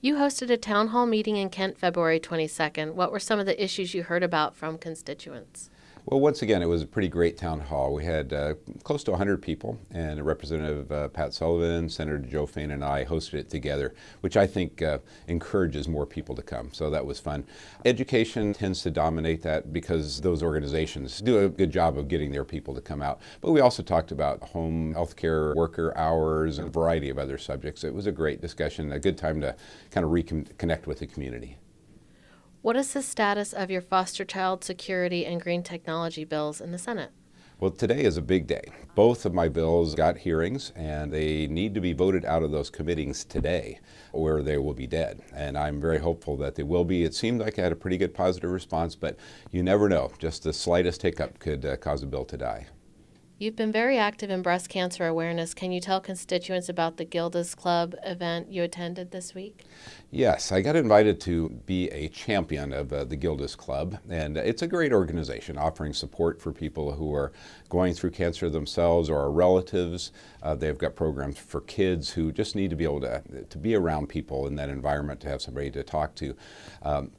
You hosted a town hall meeting in Kent February 22nd. What were some of the issues you heard about from constituents? Well, once again, it was a pretty great town hall. We had close to 100 people, and Representative Pat Sullivan, Senator Joe Fain, and I hosted it together, which I think encourages more people to come. So that was fun. Education tends to dominate that because those organizations do a good job of getting their people to come out. But we also talked about home health care, worker hours, and a variety of other subjects. It was a great discussion, a good time to kind of reconnect with the community. What is the status of your foster child security and green technology bills in the Senate? Well, today is a big day. Both of my bills got hearings, and they need to be voted out of those committees today, or they will be dead. And I'm very hopeful that they will be. It seemed like I had a pretty good positive response, but you never know. Just the slightest hiccup could cause a bill to die. You've been very active in breast cancer awareness. Can you tell constituents about the Gilda's Club event you attended this week? Yes, I got invited to be a champion of the Gilda's Club, and it's a great organization offering support for people who are going through cancer themselves or are relatives. They've got programs for kids who just need to be able to be around people in that environment, to have somebody to talk to.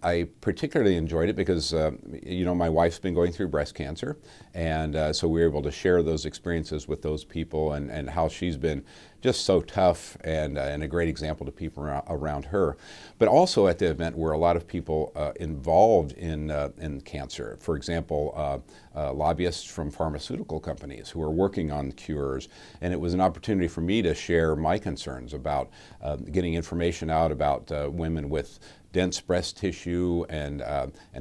I particularly enjoyed it because, my wife's been going through breast cancer, and so we were able to share those experiences with those people and how she's been just so tough and a great example to people around her. But also at the event were a lot of people involved in cancer. For example, lobbyists from pharmaceutical companies who are working on cures. And it was an opportunity for me to share my concerns about getting information out about women with dense breast tissue and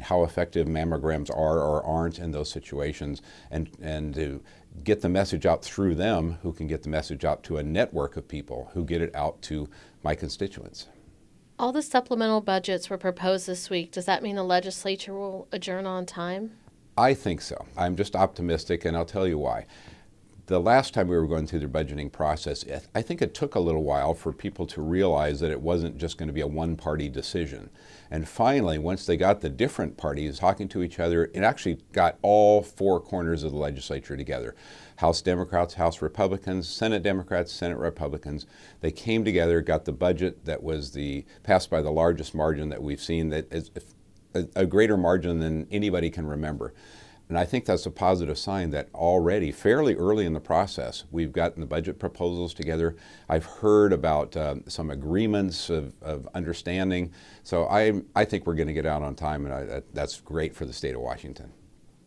how effective mammograms are or aren't in those situations, and to get the message out through them, who can get the message out to a network of people who get it out to my constituents. All the supplemental budgets were proposed this week. Does that mean the legislature will adjourn on time? I think so. I'm just optimistic, and I'll tell you why. The last time we were going through the budgeting process, I think it took a little while for people to realize that it wasn't just going to be a one-party decision. And finally, once they got the different parties talking to each other, it actually got all four corners of the legislature together. House Democrats, House Republicans, Senate Democrats, Senate Republicans. They came together, got the budget that was passed by the largest margin that we've seen, that is a greater margin than anybody can remember. And I think that's a positive sign that already, fairly early in the process, we've gotten the budget proposals together. I've heard about some agreements of understanding. So I think we're going to get out on time, and that's great for the state of Washington.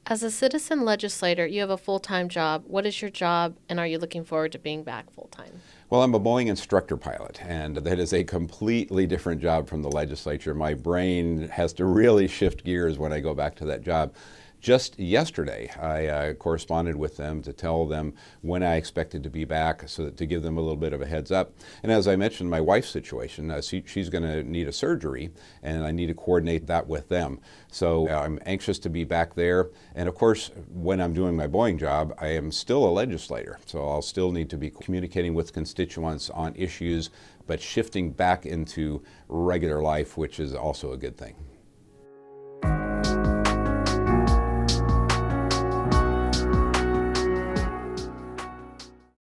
As a citizen legislator, you have a full-time job. What is your job, and are you looking forward to being back full-time? Well, I'm a Boeing instructor pilot, and that is a completely different job from the legislature. My brain has to really shift gears when I go back to that job. Just yesterday, I corresponded with them to tell them when I expected to be back, so that to give them a little bit of a heads up. And as I mentioned, my wife's situation, she's going to need a surgery, and I need to coordinate that with them. So I'm anxious to be back there. And of course, when I'm doing my Boeing job, I am still a legislator. So I'll still need to be communicating with constituents on issues, but shifting back into regular life, which is also a good thing.